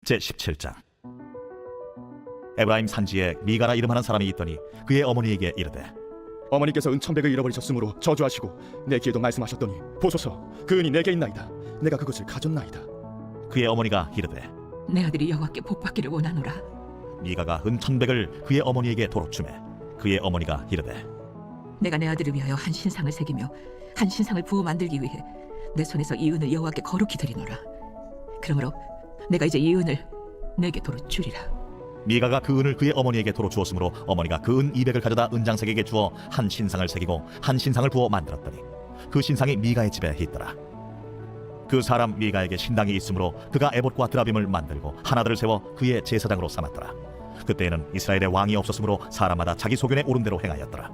제17장. 에브라임 산지에 미가라 이름하는 사람이 있더니 그의 어머니에게 이르되, 어머니께서 은천백을 잃어버리셨으므로 저주하시고 내 귀에도 말씀하셨더니 보소서, 그 은이 내게 있나이다. 내가 그것을 가졌나이다. 그의 어머니가 이르되, 내 아들이 여호와께 복받기를 원하노라. 미가가 은천백을 그의 어머니에게 도로 주매 그의 어머니가 이르되, 내가 내 아들을 위하여 한 신상을 새기며 한 신상을 부어 만들기 위해 내 손에서 이 은을 여호와께 거룩히 드리노라. 그러므로 내가 이제 이 은을 내게 도로 주리라. 미가가 그 은을 그의 어머니에게 도로 주었으므로 어머니가 그 은 200을 가져다 은장색에게 주어 한 신상을 새기고 한 신상을 부어 만들었더니 그 신상이 미가의 집에 있더라. 그 사람 미가에게 신당이 있으므로 그가 에봇과 드라빔을 만들고 하나들을 세워 그의 제사장으로 삼았더라. 그때에는 이스라엘에 왕이 없었으므로 사람마다 자기 소견에 오른 대로 행하였더라.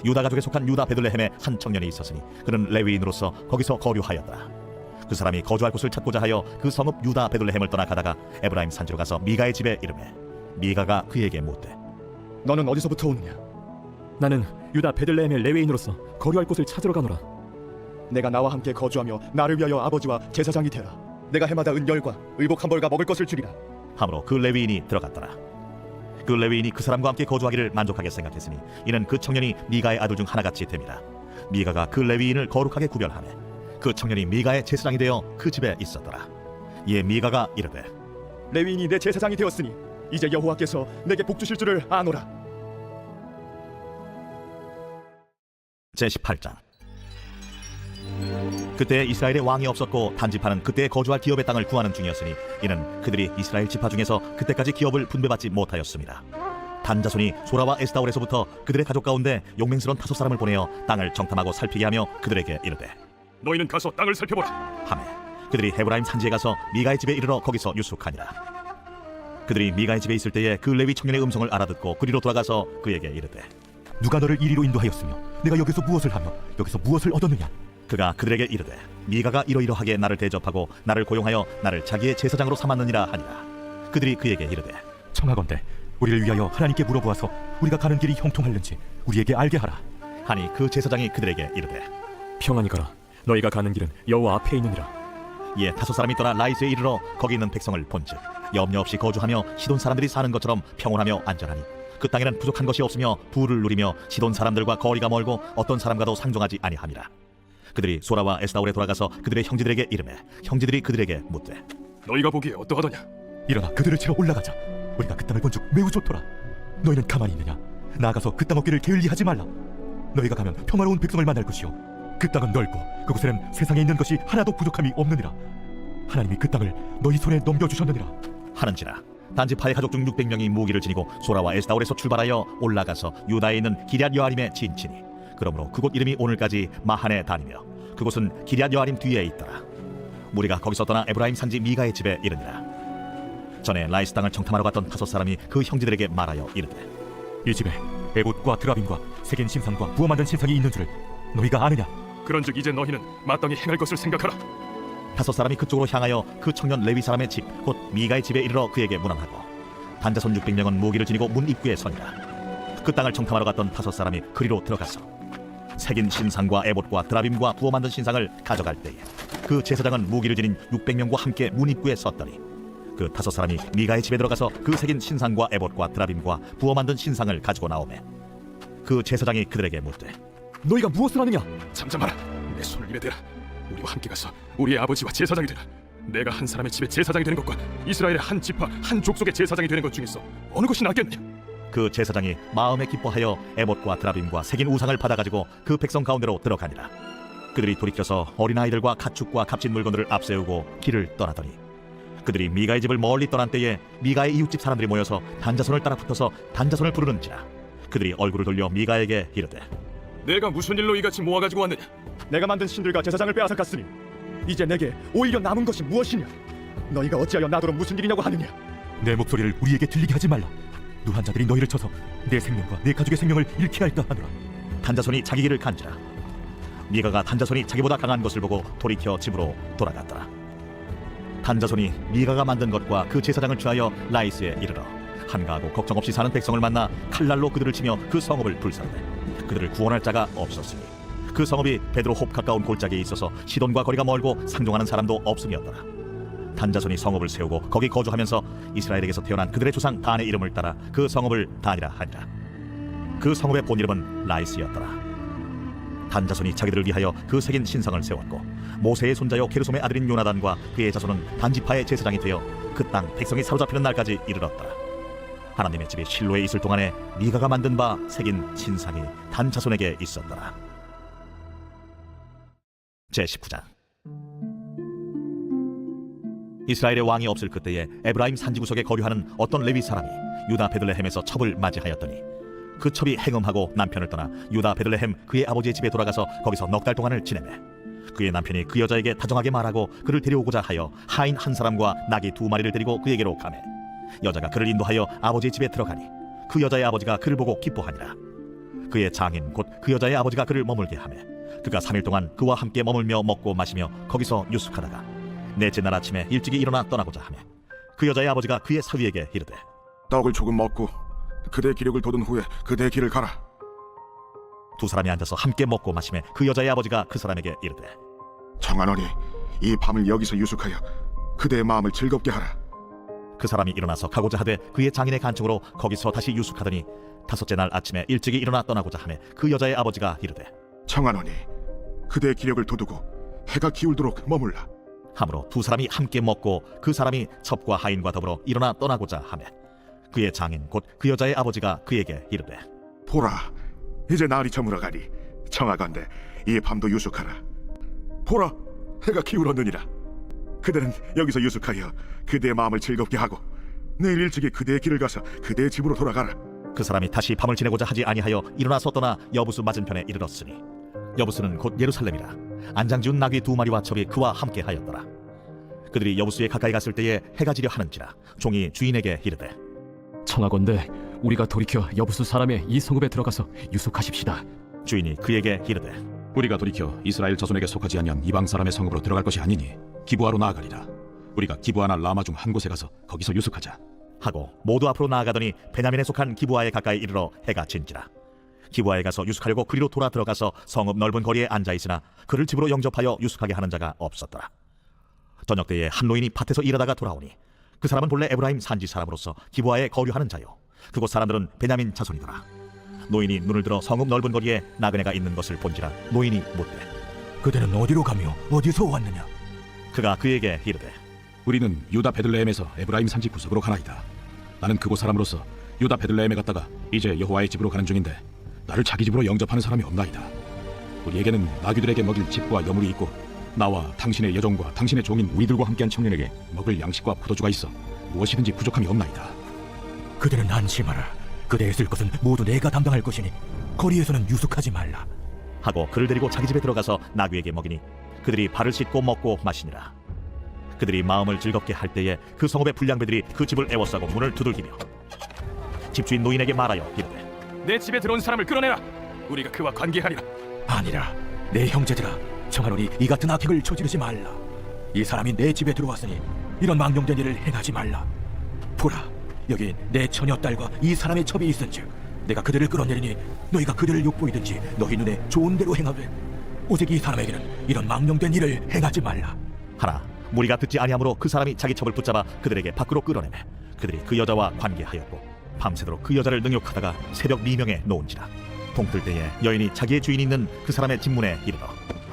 유다 가족에 속한 유다 베들레헴에 한 청년이 있었으니 그는 레위인으로서 거기서 거류하였더라. 그 사람이 거주할 곳을 찾고자 하여 그 성읍 유다 베들레헴을 떠나 가다가 에브라임 산지로 가서 미가의 집에 이르매 미가가 그에게 묻되, 너는 어디서부터 오느냐? 나는 유다 베들레헴의 레위인으로서 거류할 곳을 찾으러 가노라. 내가 나와 함께 거주하며 나를 위하여 아버지와 제사장이 되라. 내가 해마다 은열과 의복 한 벌과 먹을 것을 주리라. 하므로 그 레위인이 들어갔더라. 그 레위인이 그 사람과 함께 거주하기를 만족하게 생각했으니 이는 그 청년이 미가의 아들 중 하나같이 됨이라. 미가가 그 레위인을 거룩하게 구별하매 그 청년이 미가의 제사장이 되어 그 집에 있었더라. 이에 미가가 이르되, 레위인이 내 제사장이 되었으니 이제 여호와께서 내게 복 주실 줄을 아노라. 제18장. 그때 이스라엘에 왕이 없었고 단지파는 그때 거주할 기업의 땅을 구하는 중이었으니 이는 그들이 이스라엘 지파 중에서 그때까지 기업을 분배받지 못하였습니다. 단 자손이 소라와 에스다올에서부터 그들의 가족 가운데 용맹스러운 5 사람을 보내어 땅을 정탐하고 살피게 하며 그들에게 이르되, 너희는 가서 땅을 살펴보라. 하매 그들이 헤브라임 산지에 가서 미가의 집에 이르러 거기서 유숙하니라. 그들이 미가의 집에 있을 때에 그 레위 청년의 음성을 알아듣고 그리로 돌아가서 그에게 이르되, 누가 너를 이리로 인도하였으며 내가 여기서 무엇을 하며 여기서 무엇을 얻었느냐? 그가 그들에게 이르되, 미가가 이러이러하게 나를 대접하고 나를 고용하여 나를 자기의 제사장으로 삼았느니라 하니라. 그들이 그에게 이르되, 청하건대 우리를 위하여 하나님께 물어보아서 우리가 가는 길이 형통할는지 우리에게 알게 하라. 하니 그 제사장이 그들에게 이르되, 평안히 가라. 너희가 가는 길은 여호와 앞에 있느니라. 이에 5 사람이 떠나 라이스에 이르러 거기 있는 백성을 본즉 염려 없이 거주하며 시돈 사람들이 사는 것처럼 평온하며 안전하니 그 땅에는 부족한 것이 없으며 부를 누리며 시돈 사람들과 거리가 멀고 어떤 사람과도 상종하지 아니함이라. 그들이 소라와 에스다올에 돌아가서 그들의 형제들에게 이르매 형제들이 그들에게 묻되, 너희가 보기에 어떠하더냐? 일어나 그들을 치러 올라가자. 우리가 그 땅을 본즉 매우 좋더라. 너희는 가만히 있느냐? 나아가서 그 땅 얻기를 게을리하지 말라. 너희가 가면 평화로운 백성을 만날 것이요 그 땅은 넓고 그곳에는 세상에 있는 것이 하나도 부족함이 없느니라. 하나님이 그 땅을 너희 손에 넘겨주셨느니라 하는지라. 단지파의 가족 중 600명이 무기를 지니고 소라와 에스다올에서 출발하여 올라가서 유다에 있는 기럇 여아림에 진치니 그러므로 그곳 이름이 오늘까지 마하네 다니며 그곳은 기럇 여아림 뒤에 있더라. 무리가 거기서 떠나 에브라임 산지 미가의 집에 이르니라. 전에 라이스 땅을 정탐하러 갔던 5 사람이 그 형제들에게 말하여 이르되, 이 집에 에봇과 드라빔과 새긴 신상과 부어 만든 신상이 있는 줄을 너희가 아느냐? 그런즉 이제 너희는 마땅히 행할 것을 생각하라. 5 사람이 그쪽으로 향하여 그 청년 레위 사람의 집 곧 미가의 집에 이르러 그에게 문안하고 단자손 600명은 무기를 지니고 문 입구에 서니라. 그 땅을 정탐하러 갔던 5 사람이 그리로 들어가서 새긴 신상과 에봇과 드라빔과 부어 만든 신상을 가져갈 때에 그 제사장은 무기를 지닌 600명과 함께 문 입구에 섰더니 그 5 사람이 미가의 집에 들어가서 그 새긴 신상과 에봇과 드라빔과 부어 만든 신상을 가지고 나오매 그 제사장이 그들에게 묻되, 너희가 무엇을 하느냐? 잠잠하라. 내 손을 입에 대라. 우리와 함께 가서 우리의 아버지와 제사장이 되라. 내가 한 사람의 집에 제사장이 되는 것과 이스라엘의 한 지파 한 족속의 제사장이 되는 것 중에서 어느 것이 낫겠느냐? 그 제사장이 마음에 기뻐하여 에봇과 드라빔과 새긴 우상을 받아가지고 그 백성 가운데로 들어가니라. 그들이 돌이켜서 어린아이들과 가축과 값진 물건들을 앞세우고 길을 떠나더니 그들이 미가의 집을 멀리 떠난 때에 미가의 이웃집 사람들이 모여서 단자손을 따라 붙어서 단자손을 부르는지라. 그들이 얼굴을 돌려 미가에게 이르되, 내가 무슨 일로 이같이 모아가지고 왔느냐? 내가 만든 신들과 제사장을 빼앗아갔으니 이제 내게 오히려 남은 것이 무엇이냐? 너희가 어찌하여 나더러 무슨 일이냐고 하느냐? 내 목소리를 우리에게 들리게 하지 말라. 누한 자들이 너희를 쳐서 내 생명과 내 가족의 생명을 잃게 할까 하노라. 단자손이 자기 길을 간지라. 미가가 단자손이 자기보다 강한 것을 보고 돌이켜 집으로 돌아갔더라. 단자손이 미가가 만든 것과 그 제사장을 취하여 라이스에 이르러 한가하고 걱정 없이 사는 백성을 만나 칼날로 그들을 치며 그 성읍을 불살르되 그들을 구원할 자가 없었으니 그 성읍이 베드로 홉 가까운 골짜기에 있어서 시돈과 거리가 멀고 상종하는 사람도 없음이었더라. 단자손이 성읍을 세우고 거기 거주하면서 이스라엘에게서 태어난 그들의 조상 단의 이름을 따라 그 성읍을 단이라 하니라. 그 성읍의 본 이름은 라이스였더라. 단자손이 자기들을 위하여 그 새긴 신상을 세웠고 모세의 손자요 게르솜의 아들인 요나단과 그의 자손은 단지파의 제사장이 되어 그 땅 백성이 사로잡히는 날까지 이르렀더라. 하나님의 집이 실로에 있을 동안에 미가가 만든 바 새긴 신상이 단자손에게 있었더라. 제19장. 이스라엘의 왕이 없을 그때에 에브라임 산지구석에 거류하는 어떤 레위 사람이 유다 베들레헴에서 첩을 맞이하였더니 그 첩이 행음하고 남편을 떠나 유다 베들레헴 그의 아버지의 집에 돌아가서 거기서 넉 달 동안을 지내매 그의 남편이 그 여자에게 다정하게 말하고 그를 데려오고자 하여 하인 한 사람과 나귀 2마리를 데리고 그에게로 가매 여자가 그를 인도하여 아버지의 집에 들어가니 그 여자의 아버지가 그를 보고 기뻐하니라. 그의 장인 곧 그 여자의 아버지가 그를 머물게 하매 그가 3일 동안 그와 함께 머물며 먹고 마시며 거기서 유숙하다가 넷째 날 아침에 일찍이 일어나 떠나고자 하매 그 여자의 아버지가 그의 사위에게 이르되 떡을 조금 먹고 그대의 기력을 돋은 후에 그대의 길을 가라. 두 사람이 앉아서 함께 먹고 마시매 그 여자의 아버지가 그 사람에게 이르되 청하노니 이 밤을 여기서 유숙하여 그대의 마음을 즐겁게 하라. 그 사람이 일어나서 가고자 하되 그의 장인의 간청으로 거기서 다시 유숙하더니 5째 날 아침에 일찍이 일어나 떠나고자 하매 그 여자의 아버지가 이르되 청하노니 그대의 기력을 돋우고 해가 기울도록 머물라. 하므로 두 사람이 함께 먹고 그 사람이 첩과 하인과 더불어 일어나 떠나고자 하매 그의 장인 곧 그 여자의 아버지가 그에게 이르되 보라, 이제 날이 저물어가니 청하건대 이 밤도 유숙하라. 보라, 해가 기울었느니라. 그대는 여기서 유숙하여 그대의 마음을 즐겁게 하고 내일 일찍이 그대의 길을 가서 그대의 집으로 돌아가라. 그 사람이 다시 밤을 지내고자 하지 아니하여 일어나서 떠나 여부수 맞은편에 이르렀으니 여부수는 곧 예루살렘이라. 안장지운 나귀 2마리와 첩이 그와 함께 하였더라. 그들이 여부수에 가까이 갔을 때에 해가 지려 하는지라 종이 주인에게 이르되 청하건대 우리가 돌이켜 여부수 사람의 이 성읍에 들어가서 유숙하십시다. 주인이 그에게 이르되 우리가 돌이켜 이스라엘 자손에게 속하지 아니한 이방 사람의 성읍으로 들어갈 것이 아니니 기브아로 나아가리라. 우리가 기브아나 라마 중 한 곳에 가서 거기서 유숙하자 하고 모두 앞으로 나아가더니 베냐민에 속한 기브아에 가까이 이르러 해가 진지라. 기브아에 가서 유숙하려고 그리로 돌아 들어가서 성읍 넓은 거리에 앉아 있으나 그를 집으로 영접하여 유숙하게 하는 자가 없었더라. 저녁 때에 한 노인이 밭에서 일하다가 돌아오니 그 사람은 본래 에브라임 산지 사람으로서 기브아에 거류하는 자요 그곳 사람들은 베냐민 자손이더라. 노인이 눈을 들어 성읍 넓은 거리에 나그네가 있는 것을 본지라 노인이 묻되 그대는 어디로 가며 어디서 왔느냐? 그가 그에게 이르되 우리는 유다 베들레헴에서 에브라임 산지 구석으로 가나이다. 나는 그곳 사람으로서 유다 베들레헴에 갔다가 이제 여호와의 집으로 가는 중인데 나를 자기 집으로 영접하는 사람이 없나이다. 우리에게는 나귀들에게 먹일 집과 여물이 있고 나와 당신의 여종과 당신의 종인 우리들과 함께한 청년에게 먹을 양식과 포도주가 있어 무엇이든지 부족함이 없나이다. 그대는 안심하라. 그대의 쓸 것은 모두 내가 담당할 것이니 거리에서는 유숙하지 말라. 하고 그를 데리고 자기 집에 들어가서 나귀에게 먹이니 그들이 발을 씻고 먹고 마시니라. 그들이 마음을 즐겁게 할 때에 그 성읍의 불량배들이 그 집을 애워싸고 문을 두들기며 집주인 노인에게 말하여 이르되 내 집에 들어온 사람을 끌어내라. 우리가 그와 관계하리라. 아니라 내 형제들아, 청하노니 이 같은 악행을 저지르지 말라. 이 사람이 내 집에 들어왔으니 이런 망령된 일을 행하지 말라. 보라, 여기 내 처녀 딸과 이 사람의 첩이 있은즉 내가 그들을 끌어내리니 너희가 그들을 욕보이든지 너희 눈에 좋은 대로 행하되 오직 이 사람에게는 이런 망령된 일을 행하지 말라. 하나 무리가 듣지 아니하므로 그 사람이 자기 첩을 붙잡아 그들에게 밖으로 끌어내매 그들이 그 여자와 관계하였고 밤새도록 그 여자를 능욕하다가 새벽 미명에 놓은지라. 동틀 때에 여인이 자기의 주인이 있는 그 사람의 집문에 이르러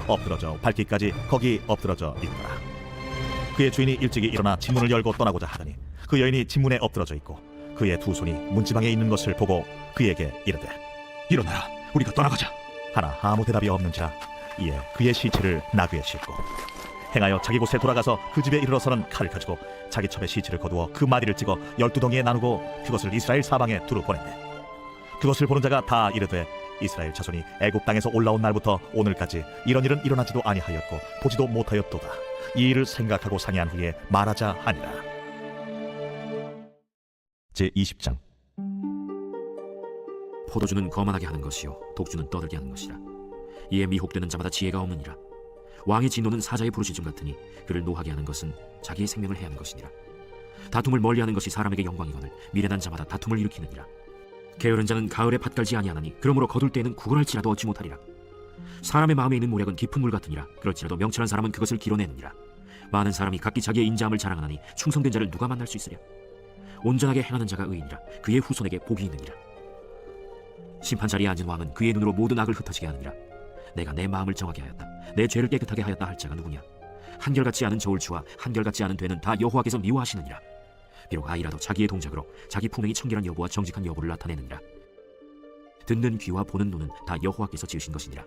엎드러져 밟기까지 거기 엎드러져 있더라. 그의 주인이 일찍이 일어나 집문을 열고 떠나고자 하더니 그 여인이 집문에 엎드러져 있고 그의 두 손이 문지방에 있는 것을 보고 그에게 이르되 일어나라. 우리가 떠나가자. 하나 아무 대답이 없는지라. 이에 그의 시체를 나귀에 싣고 행하여 자기 곳에 돌아가서 그 집에 이르러서는 칼을 가지고 자기 첩의 시체를 거두어 그 마디를 찍어 12덩이에 나누고 그것을 이스라엘 사방에 두루 보냈네. 그것을 보는 자가 다 이르되 이스라엘 자손이 애굽 땅에서 올라온 날부터 오늘까지 이런 일은 일어나지도 아니하였고 보지도 못하였도다. 이 일을 생각하고 상의한 후에 말하자 하니라. 제20장. 포도주는 거만하게 하는 것이요 독주는 떠들게 하는 것이라. 이에 미혹되는 자마다 지혜가 없느니라. 왕의 진노는 사자의 부르짖음 같으니 그를 노하게 하는 것은 자기의 생명을 해하는 것이니라. 다툼을 멀리하는 것이 사람에게 영광이거늘 미련한 자마다 다툼을 일으키느니라. 게으른 자는 가을에 밭 갈지 아니하나니 그러므로 거둘 때에는 구걸할지라도 얻지 못하리라. 사람의 마음에 있는 모략은 깊은 물 같으니라. 그럴지라도 명철한 사람은 그것을 길어내느니라. 많은 사람이 각기 자기의 인자함을 자랑하나니 충성된 자를 누가 만날 수 있으랴? 온전하게 행하는 자가 의인이라. 그의 후손에게 복이 있느니라. 심판 자리에 앉은 왕은 그의 눈으로 모든 악을 흩어지게 하느니라. 내가 내 마음을 정하게 하였다. 내 죄를 깨끗하게 하였다 할 자가 누구냐? 한결같지 않은 저울추와 한결같지 않은 되는 다 여호와께서 미워하시느니라. 비록 아이라도 자기의 동작으로 자기 품행이 청결한 여부와 정직한 여부를 나타내느니라. 듣는 귀와 보는 눈은 다 여호와께서 지으신 것이니라.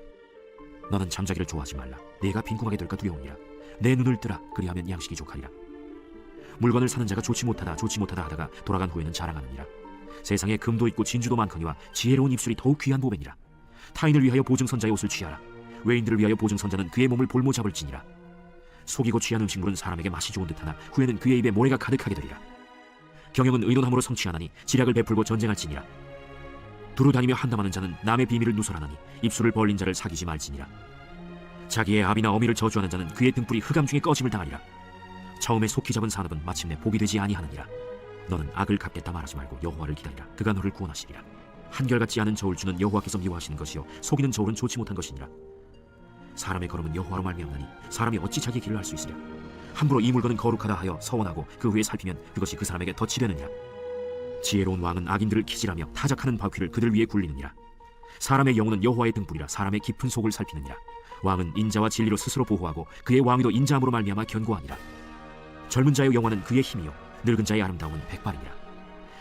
너는 잠자기를 좋아하지 말라. 네가 빈궁하게 될까 두려우니라. 내 눈을 뜨라. 그리하면 양식이 족하리라. 물건을 사는 자가 좋지 못하다 하다가 돌아간 후에는 자랑하느니라. 세상에 금도 있고 진주도 많거니와 지혜로운 입술이 더욱 귀한 보배니라. 타인을 위하여 보증선자의 옷을 취하라. 외인들을 위하여 보증선자는 그의 몸을 볼모 잡을지니라. 속이고 취한 음식물은 사람에게 맛이 좋은 듯하나 후에는 그의 입에 모래가 가득하게 되리라. 경영은 의논함으로 성취하나니 지략을 베풀고 전쟁할지니라. 두루 다니며 한담하는 자는 남의 비밀을 누설하나니 입술을 벌린 자를 사귀지 말지니라. 자기의 아비나 어미를 저주하는 자는 그의 등불이 흑암 중에 꺼짐을 당하리라. 처음에 속히 잡은 산업은 마침내 복이 되지 아니하느니라. 너는 악을 갚겠다 말하지 말고 여호와를 기다리라. 그가 너를 구원하시리라. 한결같지 않은 저울주는 여호와께서 미워하시는 것이요 속이는 저울은 좋지 못한 것이니라. 사람의 걸음은 여호와로 말미암나니 사람이 어찌 자기 길을 알 수 있으랴. 함부로 이 물건은 거룩하다 하여 서원하고 그 후에 살피면 그것이 그 사람에게 덫이 되느니라. 지혜로운 왕은 악인들을 키질하며 타작하는 바퀴를 그들 위에 굴리느니라. 사람의 영혼은 여호와의 등불이라. 사람의 깊은 속을 살피느니라. 왕은 인자와 진리로 스스로 보호하고 그의 왕위도 인자함으로 말미암아 견고하니라. 젊은 자의 영화는 그의 힘이요 늙은 자의 아름다움은 백발이니라.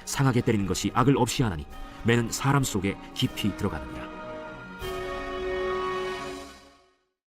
상하게 때리는 것이 악을 없이 하나니 매는 사람 속에 깊이 들어가느니라.